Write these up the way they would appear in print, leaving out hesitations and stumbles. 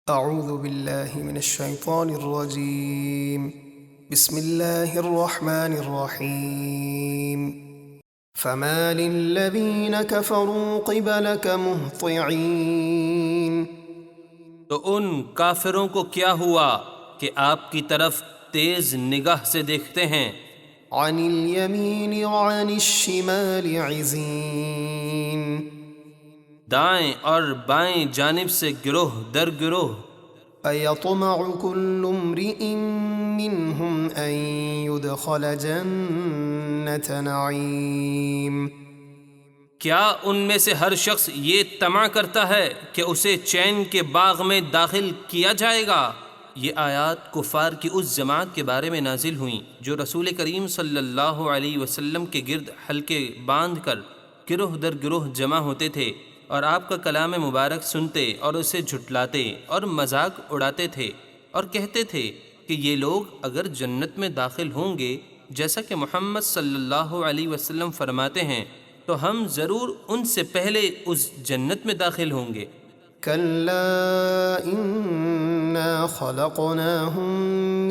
اعوذ باللہ من الشیطان الرجیم بسم اللہ الرحمن الرحیم فما للذین کفروا قبلک مہطعین، تو ان کافروں کو کیا ہوا کہ آپ کی طرف تیز نگاہ سے دیکھتے ہیں، عن الیمین وعن الشمال عزین، دائیں اور بائیں جانب سے گروہ در گروہ، ایطمع کل امرئ منہم ان يدخل جنت نعیم، کیا ان میں سے ہر شخص یہ طمع کرتا ہے کہ اسے چین کے باغ میں داخل کیا جائے گا؟ یہ آیات کفار کی اس جماعت کے بارے میں نازل ہوئیں جو رسول کریم صلی اللہ علیہ وسلم کے گرد حلقے باندھ کر گروہ در گروہ جمع ہوتے تھے اور آپ کا کلام مبارک سنتے اور اسے جھٹلاتے اور مذاق اڑاتے تھے اور کہتے تھے کہ یہ لوگ اگر جنت میں داخل ہوں گے جیسا کہ محمد صلی اللہ علیہ وسلم فرماتے ہیں تو ہم ضرور ان سے پہلے اس جنت میں داخل ہوں گے۔ کلا انا خلقناہم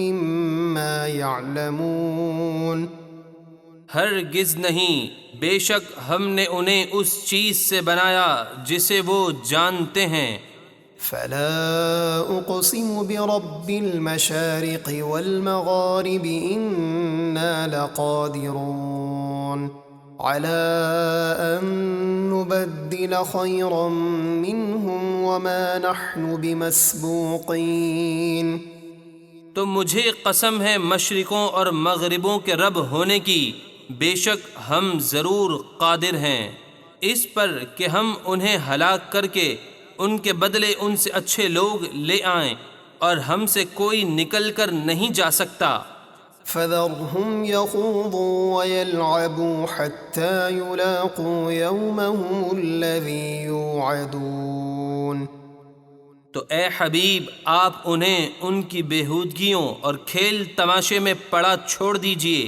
مما یعلمون، ہرگز نہیں، بے شک ہم نے انہیں اس چیز سے بنایا جسے وہ جانتے ہیں۔ فلا اقسم برب المشارق والمغارب انا لقادرون على ان نبدل خيرا منهم وما نحن بمسبوقين، تو مجھے قسم ہے مشرقوں اور مغربوں کے رب ہونے کی، بے شک ہم ضرور قادر ہیں اس پر کہ ہم انہیں ہلاک کر کے ان کے بدلے ان سے اچھے لوگ لے آئیں، اور ہم سے کوئی نکل کر نہیں جا سکتا۔ فذرهم يخوضوا ويلعبوا حتى يلاقوا يومهم الذي يوعدون، تو اے حبیب آپ انہیں ان کی بےہودگیوں اور کھیل تماشے میں پڑا چھوڑ دیجئے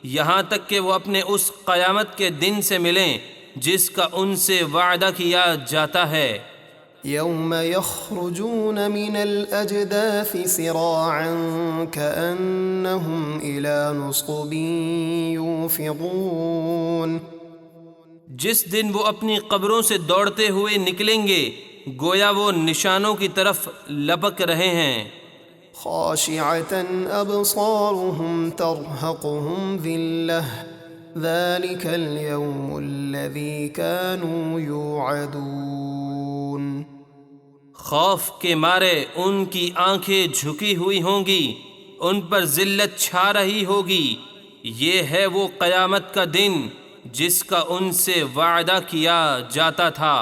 یہاں تک کہ وہ اپنے اس قیامت کے دن سے ملیں جس کا ان سے وعدہ کیا جاتا ہے۔ يوم يخرجون من الأجداث سراعا كأنهم إلى نصب يوفضون، جس دن وہ اپنی قبروں سے دوڑتے ہوئے نکلیں گے گویا وہ نشانوں کی طرف لپک رہے ہیں۔ خاشعة أبصارهم ترهقهم ذلة ذلك اليوم الذي كانوا يوعدون، خوف کے مارے ان کی آنکھیں جھکی ہوئی ہوں گی، ان پر ذلت چھا رہی ہوگی، یہ ہے وہ قیامت کا دن جس کا ان سے وعدہ کیا جاتا تھا۔